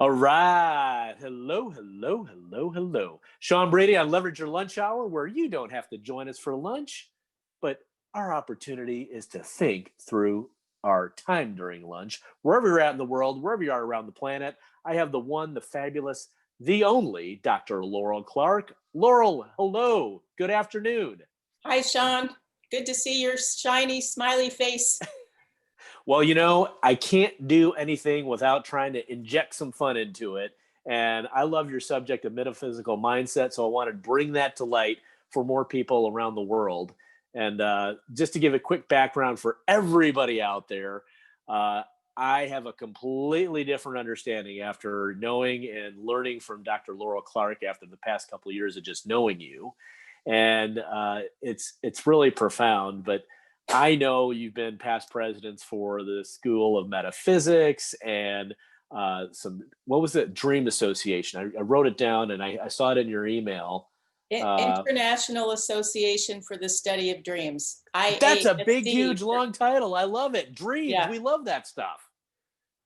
All right. Hello, hello, hello, hello. Sean Brady on Leverage Your Lunch Hour, where you don't have to join us for lunch, but our opportunity is to think through our time during lunch. Wherever you're at in the world, wherever you are around the planet, I have the one, the fabulous, the only Dr. Laurel Clark. Laurel, hello. Good afternoon. Hi, Sean. Good to see your shiny, smiley face. Well, I can't do anything without trying to inject some fun into it. And I love your subject of metaphysical mindset. So I wanted to bring that to light for more people around the world. And just to give a quick background for everybody out there, I have a completely different understanding after knowing and learning from Dr. Laurel Clark after the past couple of years of just knowing you. And it's really profound. But I know you've been past presidents for the School of Metaphysics and what was it? Dream Association. I wrote it down and I saw it in your email. International Association for the Study of Dreams. That's a big, IASD. huge, long title. I love it. Dreams. Yeah. We love that stuff.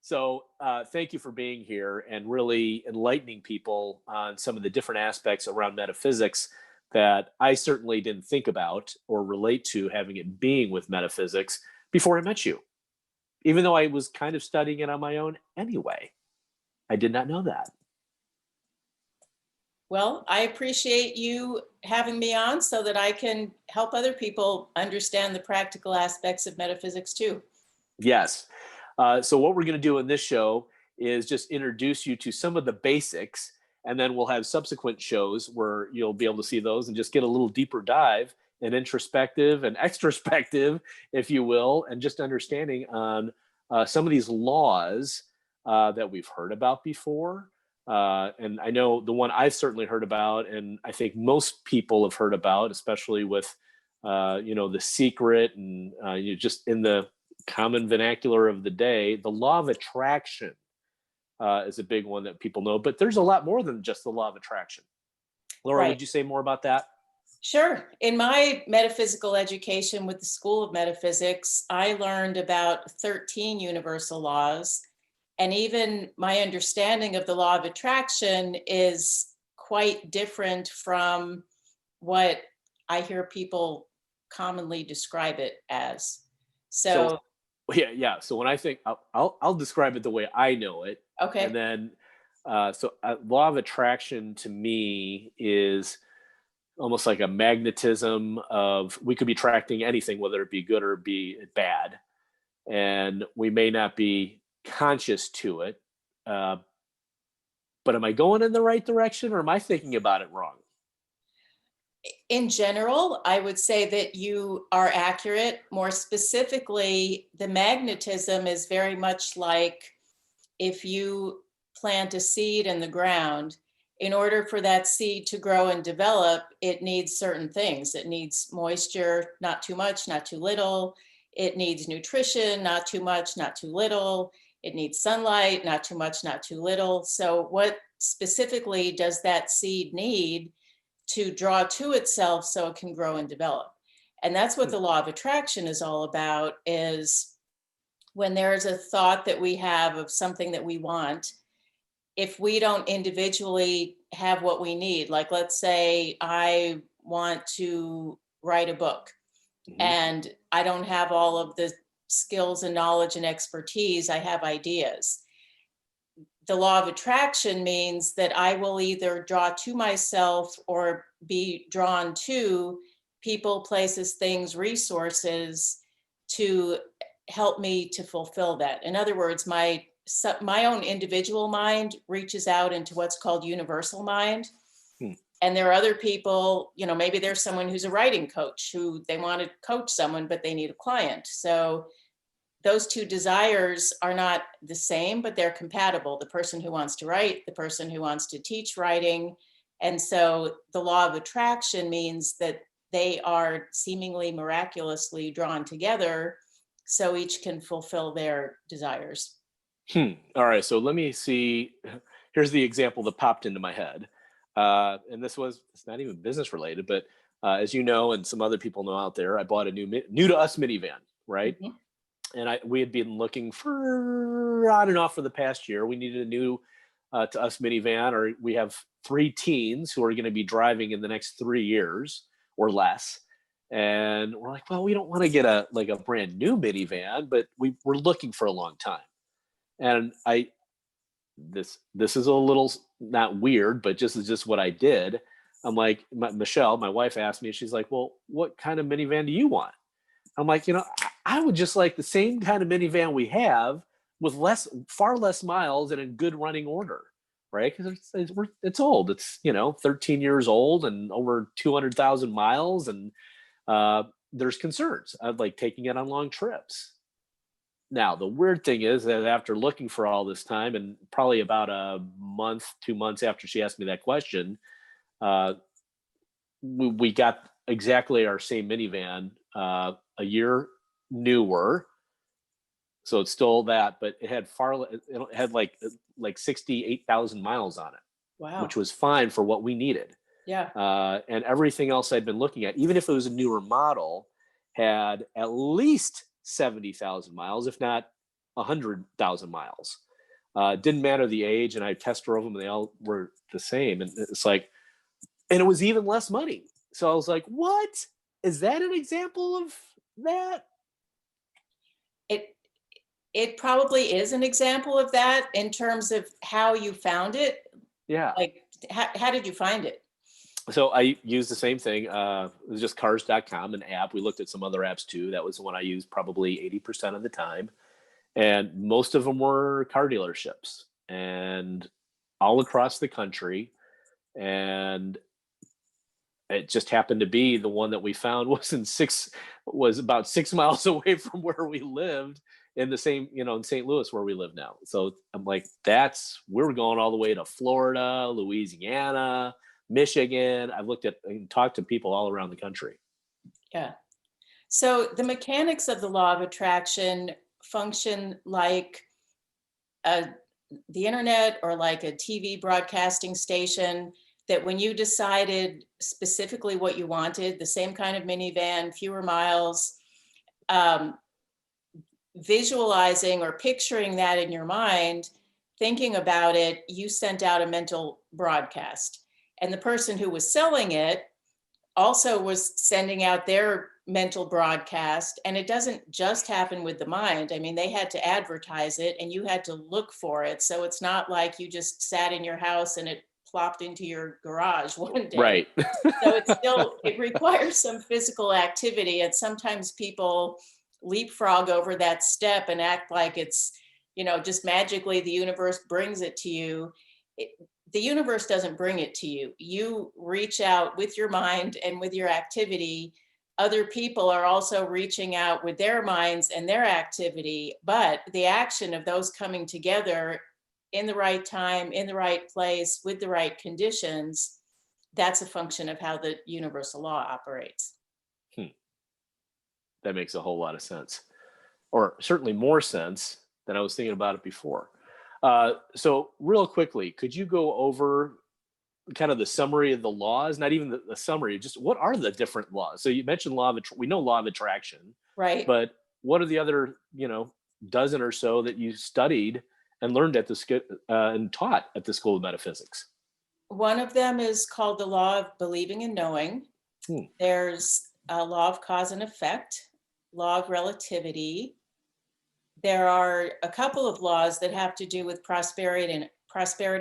So thank you for being here and really enlightening people on some of the different aspects around metaphysics that I certainly didn't think about or relate to having it being with metaphysics before I met you. Even though I was kind of studying it on my own anyway. I did not know that. Well, I appreciate you having me on so that I can help other people understand the practical aspects of metaphysics too. Yes. So what we're going to do in this show is just introduce you to some of the basics, and then we'll have subsequent shows where you'll be able to see those and just get a little deeper dive and introspective and extrospective, if you will, and just understanding on some of these laws that we've heard about before. And I know the one I've certainly heard about, and I think most people have heard about, especially with, The Secret and just in the common vernacular of the day, the law of attraction is a big one that people know. But there's a lot more than just the law of attraction. Laura, Right. Would you say more about that? Sure. In my metaphysical education with the School of Metaphysics, I learned about 13 universal laws. And even my understanding of the law of attraction is quite different from what I hear people commonly describe it as. So So when I think, I'll describe it the way I know it. okay. And then, law of attraction to me is almost like a magnetism of, we could be attracting anything, whether it be good or be bad. And we may not be conscious to it. But am I going in the right direction, or am I thinking about it wrong? In general, I would say that you are accurate. More specifically, the magnetism is very much like if you plant a seed in the ground. In order for that seed to grow and develop, it needs certain things. It needs moisture, not too much, not too little. It needs nutrition, not too much, not too little. It needs sunlight, not too much, not too little. So what specifically does that seed need to draw to itself so it can grow and develop? And that's what the law of attraction is all about, is when there's a thought that we have of something that we want, if we don't individually have what we need, like let's say I want to write a book and I don't have all of the skills and knowledge and expertise, I have ideas. The law of attraction means that I will either draw to myself or be drawn to people, places, things, resources to help me to fulfill that. In other words, my own individual mind reaches out into what's called universal mind. And there are other people, maybe there's someone who's a writing coach who they want to coach someone, but they need a client. So those two desires are not the same, but they're compatible. The person who wants to write, the person who wants to teach writing. And so the law of attraction means that they are seemingly miraculously drawn together so each can fulfill their desires. All right. So let me see. Here's the example that popped into my head. And it's not even business related, but as you know, and some other people know out there, I bought a new to us minivan, right? Mm-hmm. And we had been looking for on and off for the past year. We needed a new to us minivan, or we have 3 teens who are going to be driving in the next 3 years or less. And we're like, well, we don't want to get a brand new minivan, but we're looking for a long time. And this is a little not weird, but just what I did. I'm like, Michelle, my wife asked me, she's like, well, what kind of minivan do you want? I'm like, I would just like the same kind of minivan we have with far less miles and in good running order, right? Because it's old. It's 13 years old and over 200,000 miles, and there's concerns of like taking it on long trips. Now, the weird thing is that after looking for all this time, and probably about a month, 2 months after she asked me that question, we got exactly our same minivan, a year newer. So it's still that, but it had like 68,000 miles on it. Wow. Which was fine for what we needed. Yeah. And everything else I'd been looking at, even if it was a newer model, had at least 70,000 miles, if not 100,000 miles. Didn't matter the age, and I test drove them, and they all were the same. And it's like, and it was even less money. So I was like, what? Is that an example of that? It probably is an example of that in terms of how you found it. Yeah. Like, how did you find it? So I used the same thing. It was just cars.com, an app. We looked at some other apps too. That was the one I used probably 80% of the time. And most of them were car dealerships and all across the country. And it just happened to be the one that we found was about 6 miles away from where we lived, in the same, in St. Louis where we live now. So I'm like, we were going all the way to Florida, Louisiana, Michigan. I've looked at and talked to people all around the country. Yeah. So the mechanics of the law of attraction function like the internet or like a TV broadcasting station, that when you decided specifically what you wanted, the same kind of minivan, fewer miles, visualizing or picturing that in your mind, thinking about it, you sent out a mental broadcast. And the person who was selling it also was sending out their mental broadcast. And it doesn't just happen with the mind. I mean, they had to advertise it and you had to look for it. So it's not like you just sat in your house and it plopped into your garage one day. Right. So it requires some physical activity. And sometimes people leapfrog over that step and act like it's, just magically the universe brings it to you. The universe doesn't bring it to you. You reach out with your mind and with your activity. Other people are also reaching out with their minds and their activity, but the action of those coming together in the right time, in the right place, with the right conditions, that's a function of how the universal law operates. That makes a whole lot of sense, or certainly more sense than I was thinking about it before. So real quickly, could you go over kind of the summary of the laws? Not even the summary, just what are the different laws? So you mentioned we know law of attraction, right? But what are the other, dozen or so that you studied and learned at and taught at the School of Metaphysics? One of them is called the law of believing and knowing. There's a law of cause and effect, law of relativity. There are a couple of laws that have to do with prosperity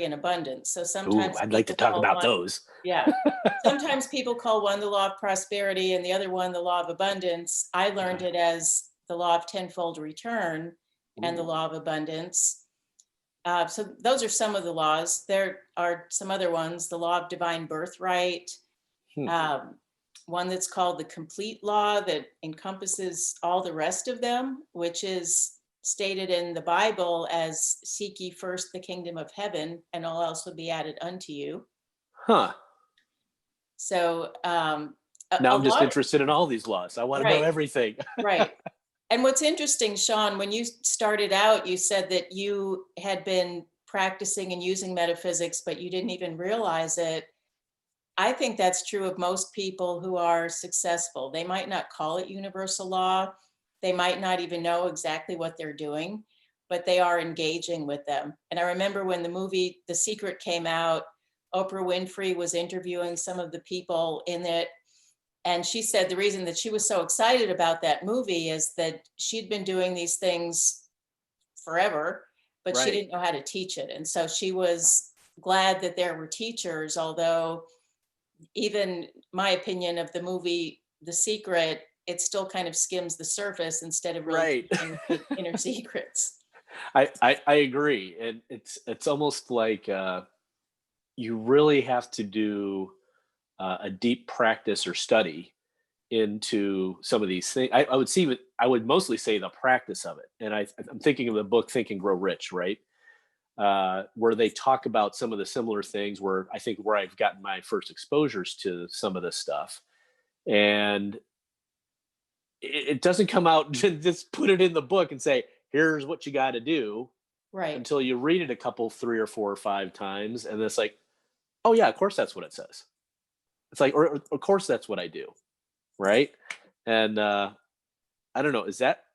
and abundance. So sometimes I'd like to talk about those. Yeah. Sometimes people call one the law of prosperity and the other one the law of abundance. I learned it as the law of tenfold return and the law of abundance. So those are some of the laws. There are some other ones, the law of divine birthright, one that's called the complete law that encompasses all the rest of them, which is stated in the Bible as seek ye first the kingdom of heaven and all else will be added unto you. So now I'm just interested in all these laws. I want to know everything. Right. And what's interesting, Sean, when you started out, you said that you had been practicing and using metaphysics, but you didn't even realize it. I think that's true of most people who are successful. They might not call it universal law. They might not even know exactly what they're doing, but they are engaging with them. And I remember when the movie The Secret came out, Oprah Winfrey was interviewing some of the people in it. And she said the reason that she was so excited about that movie is that she'd been doing these things forever, but she Right. didn't know how to teach it. And so she was glad that there were teachers, although even my opinion of the movie The Secret, it still kind of skims the surface instead of really Right. teaching the inner secrets. I agree. And it's almost like you really have to do a deep practice or study into some of these things. I would mostly say the practice of it. And I'm thinking of the book Think and Grow Rich, right? Where they talk about some of the similar things where I think where I've gotten my first exposures to some of this stuff. And it doesn't come out, just put it in the book and say, here's what you got to do, Right. until you read it a couple, 3 or 4 or 5 times. And it's like, oh, yeah, of course that's what it says. It's like, or of course that's what I do. Right. And I don't know,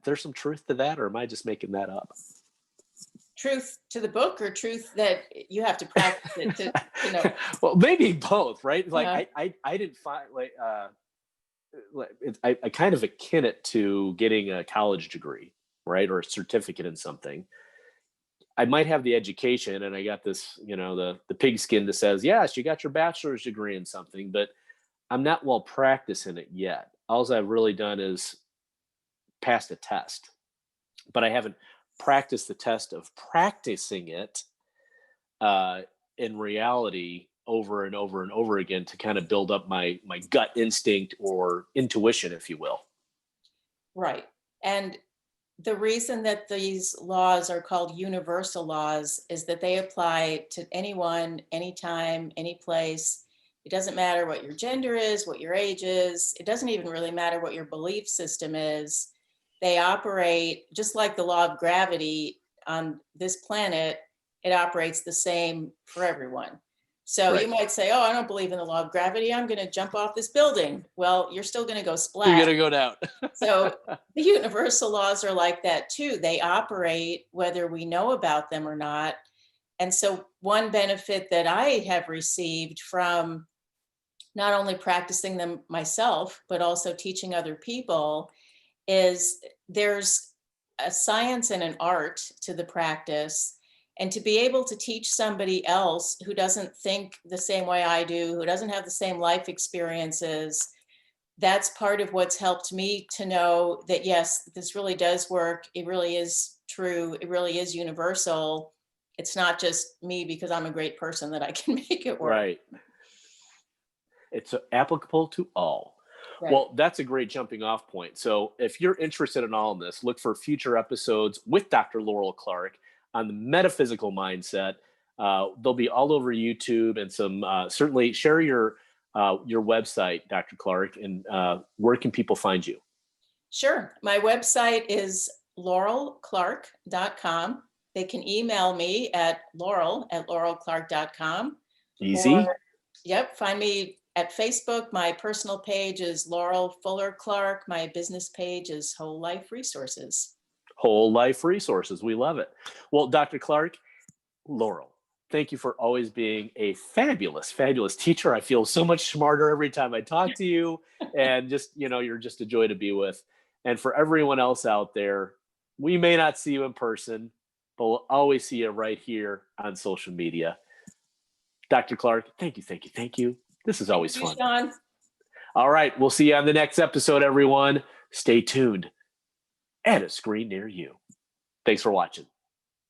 there's some truth to that, or am I just making that up? Truth to the book or truth that you have to practice it to know? Well, maybe both, right? Like Uh, I didn't find I kind of akin it to getting a college degree, right? Or a certificate in something. I might have the education and I got this, the pigskin that says, yes, you got your bachelor's degree in something, but I'm not well practiced in it yet. All I've really done is passed a test, but I haven't practiced the test of practicing it uh, in reality over and over and over again to kind of build up my gut instinct or intuition, if you will. right. And the reason that these laws are called universal laws is that they apply to anyone, anytime, any place. It doesn't matter what your gender is, what your age is. It doesn't even really matter what your belief system is. They operate just like the law of gravity on this planet. It operates the same for everyone. So you Right. might say, oh, I don't believe in the law of gravity. I'm going to jump off this building. Well, you're still going to go You're splat. gonna go down. So the universal laws are like that too. They operate whether we know about them or not. And so one benefit that I have received from not only practicing them myself, but also teaching other people is there's a science and an art to the practice. And to be able to teach somebody else who doesn't think the same way I do, who doesn't have the same life experiences, that's part of what's helped me to know that, yes, this really does work. It really is true. It really is universal. It's not just me because I'm a great person that I can make it work. Right. It's applicable to all. Right. Well, that's a great jumping off point. So if you're interested in all of this, look for future episodes with Dr. Laurel Clark on the metaphysical mindset. They'll be all over YouTube, and some certainly share your website, Dr. Clark, and where can people find you? Sure. My website is laurelclark.com. They can email me at laurel@laurelclark.com. Easy. Or, yep, find me at Facebook. My personal page is Laurel Fuller Clark. My business page is Whole Life Resources. Whole life resources. We love it. Well, Dr. Clark, Laurel, thank you for always being a fabulous, fabulous teacher. I feel so much smarter every time I talk to you, and just, you're just a joy to be with. And for everyone else out there, we may not see you in person, but we'll always see you right here on social media. Dr. Clark, thank you, thank you, thank you. This is always Thank you, fun. Sean. All right, we'll see you on the next episode, everyone. Stay tuned at a screen near you. Thanks for watching.